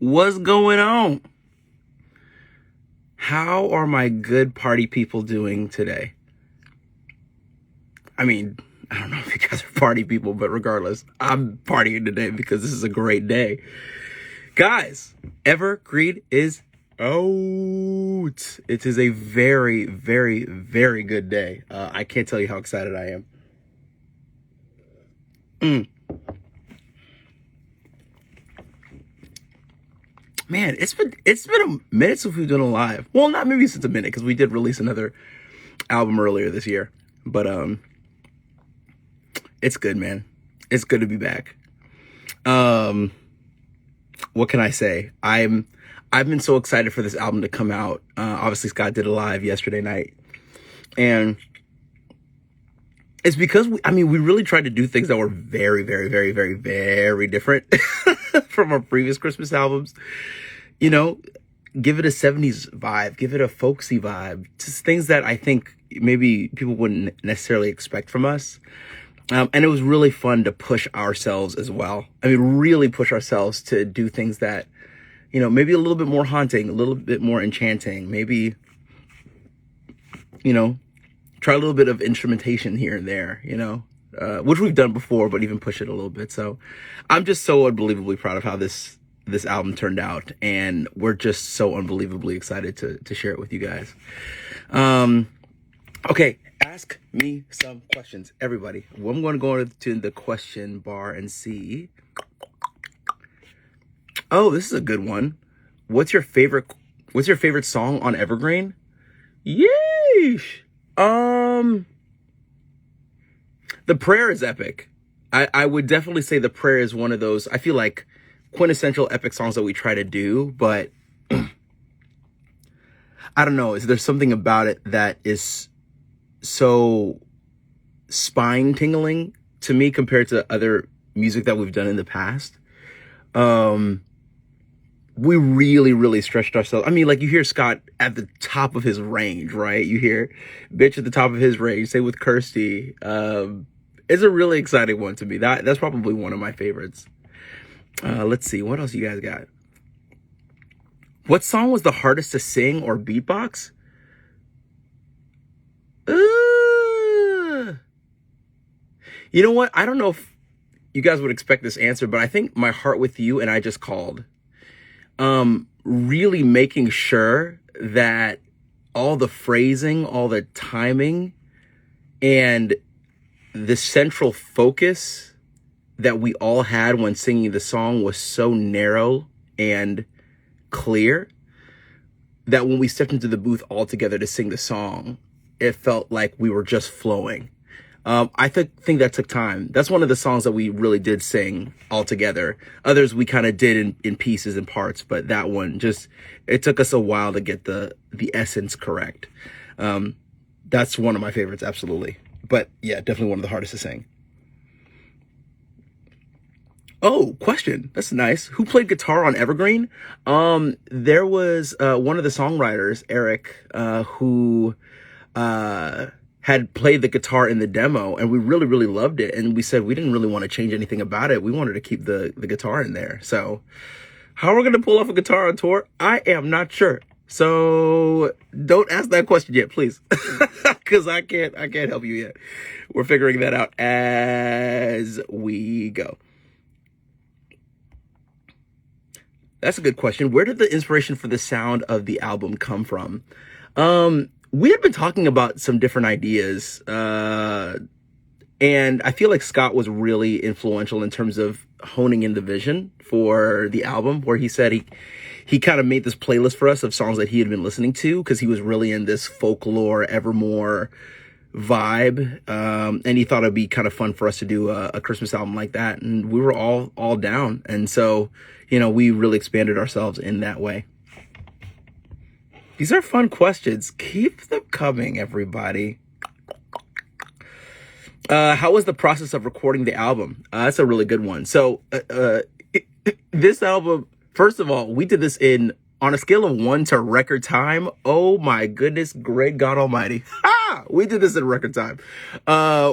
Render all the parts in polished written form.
What's going on? How are my good party people doing today? I mean, I don't know if you guys are party people, but regardless, I'm partying today because this is a great day. Guys, Evergreen is out. It is a very, very, very good day. I can't tell you how excited I am. Man, it's been a minute since we've done a live. Well, not maybe since a minute, because we did release another album earlier this year. But it's good, man. It's good to be back. What can I say? I've been so excited for this album to come out. Obviously, Scott did a live yesterday night, and it's because we really tried to do things that were very, very, very, very, very different from our previous Christmas albums. You know, give it a 70s vibe, give it a folksy vibe, just things that I think maybe people wouldn't necessarily expect from us. And it was really fun to push ourselves as well. I mean, really push ourselves to do things that, you know, maybe a little bit more haunting, a little bit more enchanting, maybe, you know, try a little bit of instrumentation here and there, you know, which we've done before, but even push it a little bit. So I'm just so unbelievably proud of how this album turned out, and we're just so unbelievably excited to share it with you guys. Okay, ask me some questions, everybody. Well, I'm going to go to the question bar and see. Oh, this is a good one. What's your favorite song on Evergreen? Yeesh. The Prayer is epic. I would definitely say The Prayer is one of those, I feel like, quintessential epic songs that we try to do, but I don't know. There's something about it that is so spine tingling to me compared to other music that we've done in the past. We really, really stretched ourselves. I mean, like, you hear Scott at the top of his range, right? You hear Bitch at the top of his range. Same with Kirsty. It's a really exciting one to me. That's probably one of my favorites. Let's see. What else you guys got? What song was the hardest to sing or beatbox? You know what? I don't know if you guys would expect this answer, but I think My Heart With You and I Just Called. Really making sure that all the phrasing, all the timing, and the central focus that we all had when singing the song was so narrow and clear that when we stepped into the booth all together to sing the song, it felt like we were just flowing. I think that took time. That's one of the songs that we really did sing all together. Others we kind of did in pieces and parts, but that one it took us a while to get the essence correct. That's one of my favorites, absolutely. But yeah, definitely one of the hardest to sing. Oh, question. That's nice. Who played guitar on Evergreen? There was one of the songwriters, Eric, who had played the guitar in the demo, and we really, really loved it. And we said we didn't really want to change anything about it. We wanted to keep the guitar in there. So how we're going to pull off a guitar on tour, I am not sure. So don't ask that question yet, please, because I can't help you yet. We're figuring that out as we go. That's a good question. Where did the inspiration for the sound of the album come from? We had been talking about some different ideas, and I feel like Scott was really influential in terms of honing in the vision for the album, where he said he kind of made this playlist for us of songs that he had been listening to because he was really in this folklore, Evermore vibe, and he thought it'd be kind of fun for us to do a Christmas album like that, and we were all down, and so, you know, we really expanded ourselves in that way. These are fun questions. Keep them coming, everybody. How was the process of recording the album? That's a really good one. So this album, first of all, we did this on a scale of 1 to record time. Oh my goodness, great God Almighty. We did this in record time.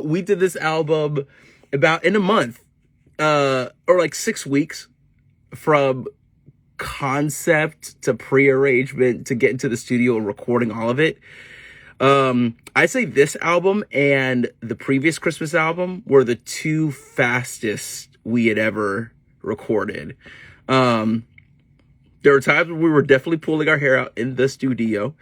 We did this album about in a month, or like 6 weeks from concept to pre-arrangement to get into the studio and recording all of it. I say this album and the previous Christmas album were the two fastest we had ever recorded. There were times when we were definitely pulling our hair out in the studio.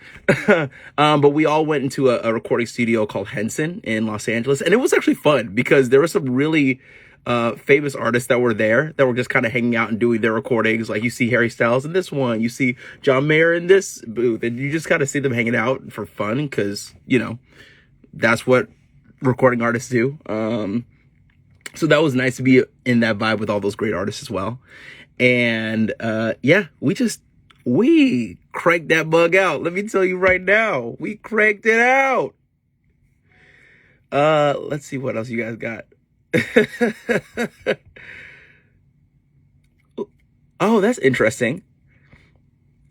But we all went into a recording studio called Henson in Los Angeles. And it was actually fun because there were some really famous artists that were there that were just kind of hanging out and doing their recordings. Like you see Harry Styles in this one, you see John Mayer in this booth, and you just kind of see them hanging out for fun because, you know, that's what recording artists do. So that was nice to be in that vibe with all those great artists as well. And yeah, we cranked that bug out. Let me tell you right now, we cranked it out. Let's see what else you guys got. Oh, that's interesting.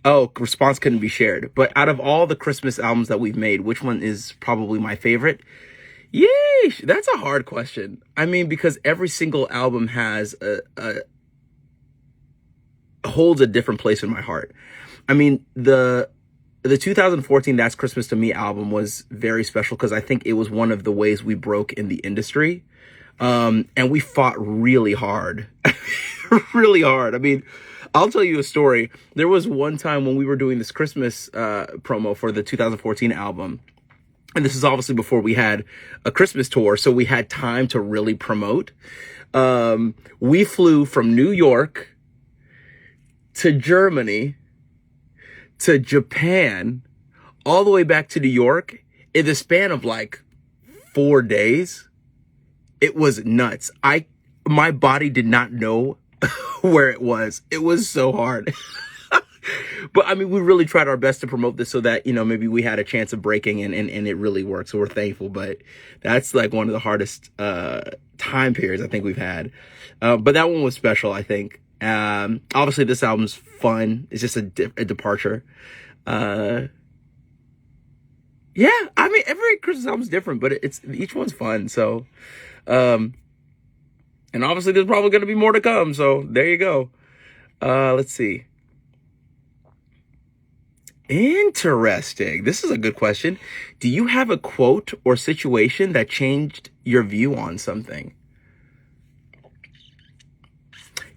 Oh, response couldn't be shared. But out of all the Christmas albums that we've made, which one is probably my favorite? Yeesh, that's a hard question. I mean, because every single album has holds a different place in my heart. I mean, the 2014 That's Christmas to Me album was very special because I think it was one of the ways we broke in the industry. And we fought really hard, really hard. I mean, I'll tell you a story. There was one time when we were doing this Christmas promo for the 2014 album. And this is obviously before we had a Christmas tour, so we had time to really promote. We flew from New York to Germany to Japan, all the way back to New York in the span of like 4 days. It was nuts. My body did not know where it was. It was so hard. But I mean, we really tried our best to promote this so that, you know, maybe we had a chance of breaking and it really worked. So we're thankful. But that's like one of the hardest time periods I think we've had. But that one was special, I think. Obviously this album's fun. It's just a departure. Yeah, I mean, every Christmas album's different, but each one's fun. So, and obviously there's probably going to be more to come. So there you go. Let's see. Interesting. This is a good question. Do you have a quote or situation that changed your view on something?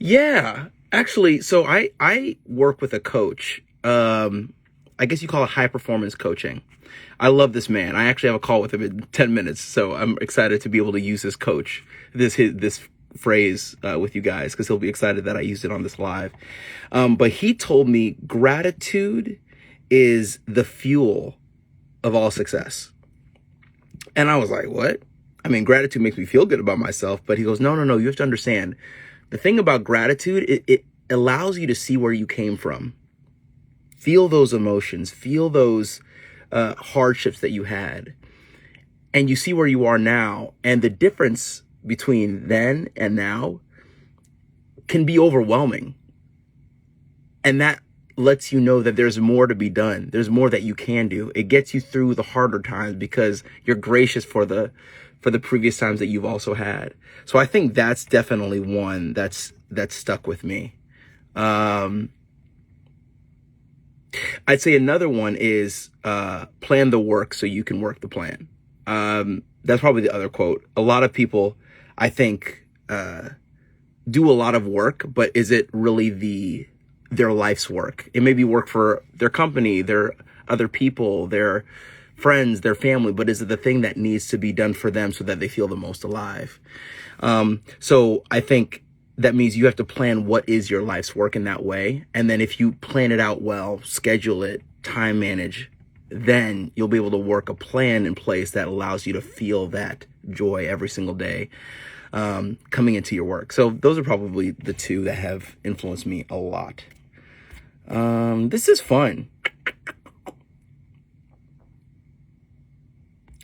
Yeah, actually, so I work with a coach. I guess you call it high performance coaching. I love this man. I actually have a call with him in 10 minutes. So I'm excited to be able to use this coach, this phrase with you guys, because he'll be excited that I used it on this live. But he told me gratitude is the fuel of all success. And I was like, what? I mean, gratitude makes me feel good about myself. But he goes, no, you have to understand. The thing about gratitude, it allows you to see where you came from. Feel those emotions, feel those hardships that you had. And you see where you are now. And the difference between then and now can be overwhelming. And that lets you know that there's more to be done. There's more that you can do. It gets you through the harder times because you're gracious for the previous times that you've also had. So I think that's definitely one that's stuck with me. I'd say another one is plan the work so you can work the plan. That's probably the other quote. A lot of people, I think, do a lot of work, but is it really their life's work? It may be work for their company, their other people, their friends, their family, but is it the thing that needs to be done for them so that they feel the most alive? So I think that means you have to plan what is your life's work in that way. And then if you plan it out well, schedule it, time manage, then you'll be able to work a plan in place that allows you to feel that joy every single day coming into your work. So those are probably the two that have influenced me a lot. This is fun.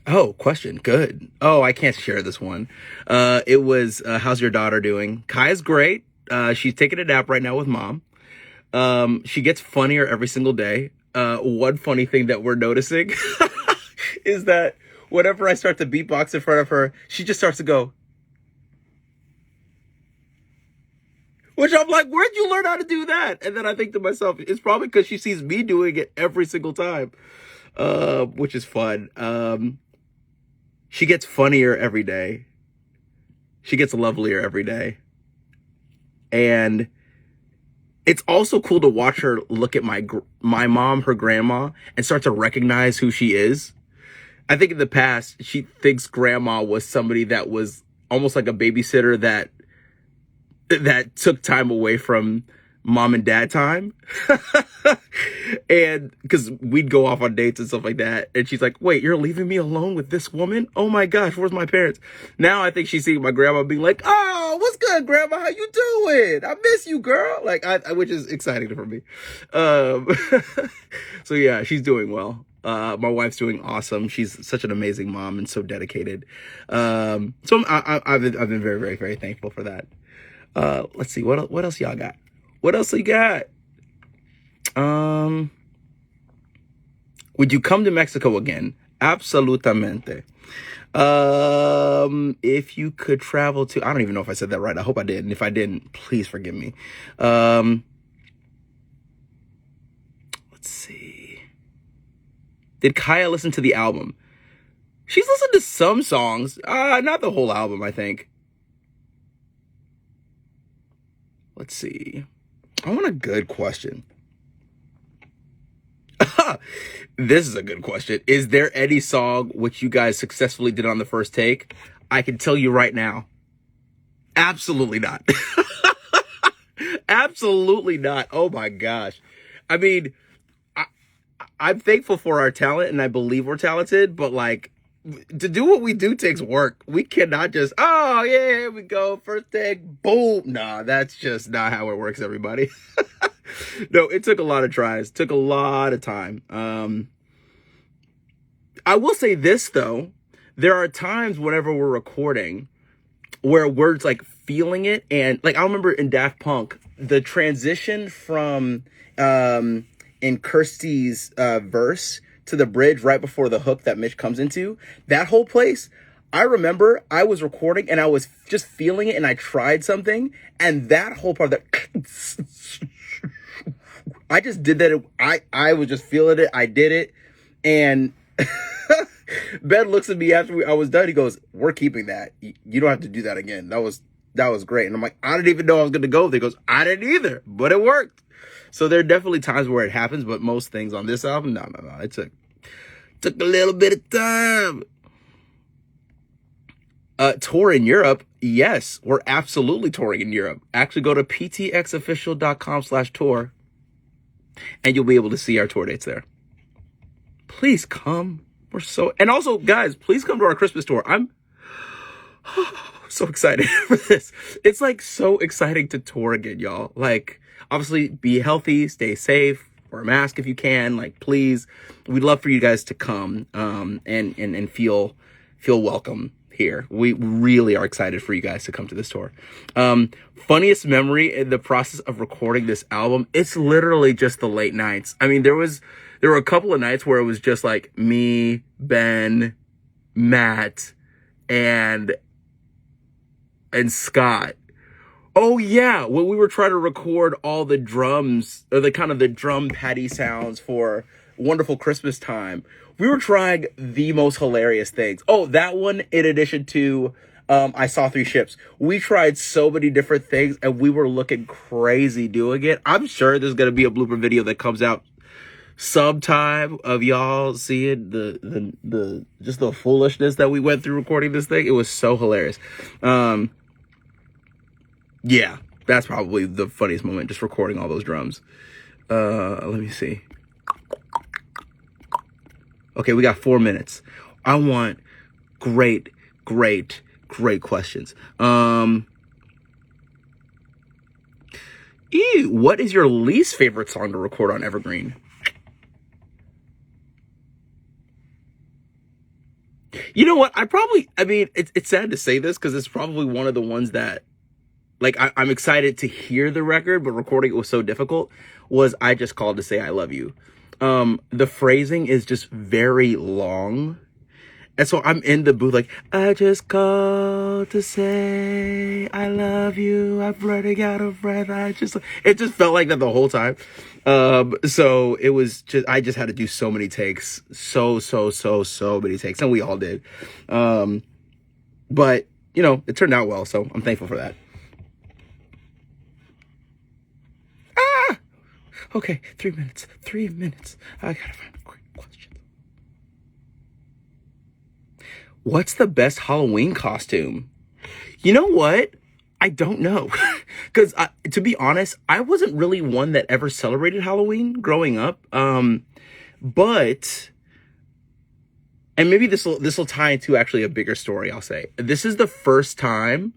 Oh, question. Good. Oh, I can't share this one. It was, how's your daughter doing? Kaya's great. She's taking a nap right now with mom. She gets funnier every single day. One funny thing that we're noticing is that whenever I start to beatbox in front of her, she just starts to go, Which I'm like, where'd you learn how to do that? And then I think to myself, it's probably because she sees me doing it every single time, which is fun. She gets funnier every day. She gets lovelier every day. And it's also cool to watch her look at my mom, her grandma, and start to recognize who she is. I think in the past, she thinks grandma was somebody that was almost like a babysitter that took time away from mom and dad time. And because we'd go off on dates and stuff like that. And she's like, wait, you're leaving me alone with this woman? Oh my gosh, where's my parents? Now I think she's seeing my grandma being like, oh, what's good, grandma? How you doing? I miss you, girl. Like, which is exciting for me. So yeah, she's doing well. My wife's doing awesome. She's such an amazing mom and so dedicated. So I've been very, very, very thankful for that. Let's see, what else y'all got? What else you got? Would you come to Mexico again? Absolutamente. If you could travel to, I don't even know if I said that right. I hope I did. And if I didn't, please forgive me. Let's see. Did Kaya listen to the album? She's listened to some songs. Not the whole album, I think. Let's see. I want a good question. This is a good question. Is there any song which you guys successfully did on the first take? I can tell you right now. Absolutely not. Absolutely not. Oh my gosh. I mean, I'm thankful for our talent and I believe we're talented, but like, to do what we do takes work. We cannot just, oh yeah, here we go, first take, boom. Nah, that's just not how it works, everybody. No, it took a lot of tries, took a lot of time. I will say this though, there are times whenever we're recording where words like feeling it, and like I remember in Daft Punk, the transition from in Kirsty's verse to the bridge right before the hook that Mitch comes into, that whole place, I remember I was recording and I was just feeling it and I tried something, and that whole part that I just did that. I was just feeling it. I did it. And Ben looks at me after I was done. He goes, we're keeping that. You don't have to do that again. That was great. And I'm like, I didn't even know I was going to go there. He goes, I didn't either, but it worked. So there are definitely times where it happens, but most things on this album, no. It took a little bit of time. Tour in Europe. Yes, we're absolutely touring in Europe. Actually go to ptxofficial.com/tour and you'll be able to see our tour dates there. Please come. And also guys, please come to our Christmas tour. I'm so excited for this. It's like so exciting to tour again, y'all. Like, obviously be healthy, stay safe, wear a mask if you can. Like, please, we'd love for you guys to come and feel welcome here. We really are excited for you guys to come to this tour. Funniest memory in the process of recording this album, it's literally just the late nights. I mean, there were a couple of nights where it was just like me, Ben, Matt, and Scott. Oh yeah, when we were trying to record all the drums, or the kind of the drum patty sounds for Wonderful Christmas Time, we were trying the most hilarious things. Oh, that one, in addition to I Saw Three Ships. We tried so many different things and we were looking crazy doing it. I'm sure there's gonna be a blooper video that comes out sometime of y'all seeing the just the foolishness that we went through recording this thing. It was so hilarious. Yeah, that's probably the funniest moment, just recording all those drums. Let me see. Okay, we got 4 minutes. I want great questions. What is your least favorite song to record on Evergreen? You know what? I mean, it's sad to say this because it's probably one of the ones that, like, I'm excited to hear the record, but recording it was so difficult, was I Just Called to Say I Love You. The phrasing is just very long. And so I'm in the booth like, I just called to say I love you. I'm running out of breath. It just felt like that the whole time. So it was just, I just had to do so many takes. So many takes. And we all did. But, you know, it turned out well. So I'm thankful for that. Okay, 3 minutes. 3 minutes. I gotta find a great question. What's the best Halloween costume? You know what? I don't know. Because to be honest, I wasn't really one that ever celebrated Halloween growing up. But, and maybe this will tie into actually a bigger story, I'll say. This is the first time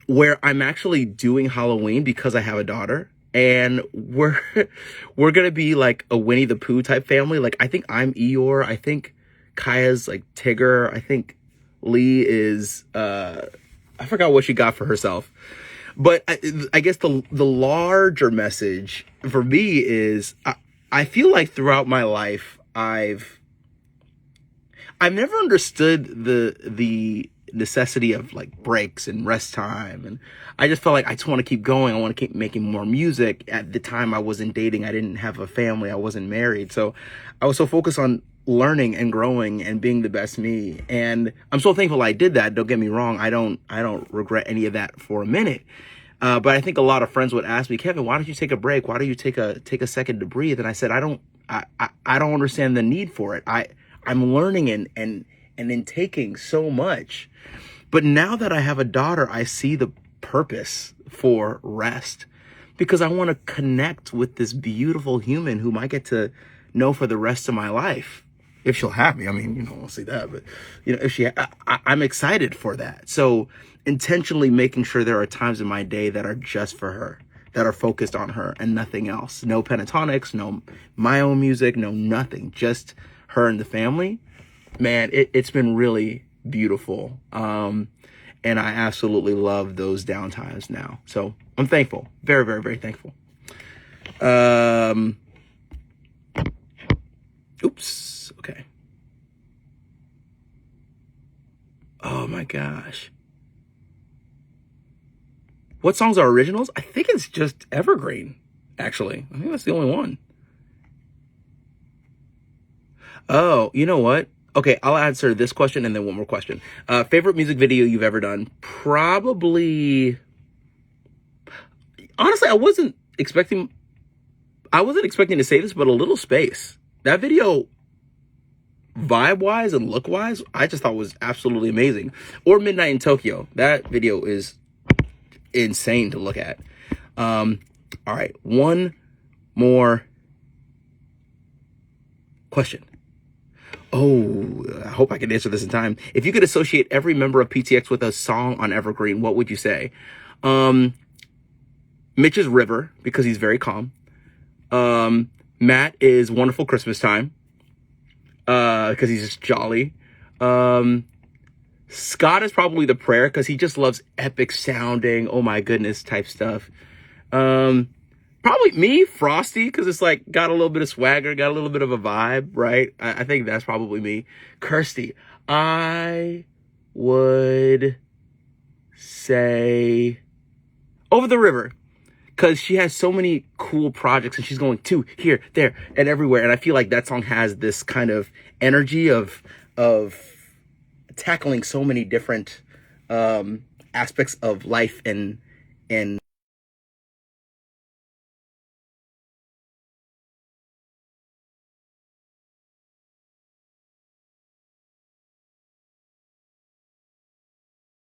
where I'm actually doing Halloween because I have a daughter. And we're gonna be like a Winnie the Pooh type family. Like, I think I'm Eeyore. I think Kaya's like Tigger. I think Lee is I forgot what she got for herself. But I guess the larger message for me is I feel like throughout my life I've never understood the necessity of like breaks and rest time, and I just felt like I just want to keep going. I want to keep making more music. At the time I wasn't dating, I didn't have a family, I wasn't married, so I was so focused on learning and growing and being the best me. And I'm so thankful I did that. Don't get me wrong, I don't regret any of that for a minute. But I think a lot of friends would ask me, Kevin, why don't you take a break? Why don't you take a second to breathe? And I said, I don't understand the need for it. I'm learning and intaking so much. But now that I have a daughter, I see the purpose for rest, because I want to connect with this beautiful human whom I get to know for the rest of my life. If she'll have me. I mean, you know, we'll see that. But, you know, if I'm excited for that. So intentionally making sure there are times in my day that are just for her, that are focused on her and nothing else. No Pentatonix, no my own music, no nothing. Just her and the family. Man, it's been really beautiful. And I absolutely love those downtimes now. So I'm thankful. Very, very, very thankful. Oops. Okay. Oh my gosh. What songs are originals? I think it's just Evergreen, actually. I think that's the only one. Oh, you know what? Okay, I'll answer this question and then one more question. Favorite music video you've ever done? Probably, honestly, I wasn't expecting to say this, but A Little Space. That video, vibe-wise and look-wise, I just thought was absolutely amazing. Or Midnight in Tokyo. That video is insane to look at. All right, one more question. Oh, I hope I can answer this in time. If you could associate every member of PTX with a song on Evergreen, what would you say? Mitch is River, because he's very calm. Matt is Wonderful Christmas Time, because he's just jolly. Scott is probably The Prayer, because he just loves epic sounding, oh my goodness type stuff. Probably me, Frosty, because it's like got a little bit of swagger, got a little bit of a vibe, right? I think that's probably me. Kirsty, I would say Over the River, because she has so many cool projects and she's going to here, there, and everywhere. And I feel like that song has this kind of energy of tackling so many different aspects of life and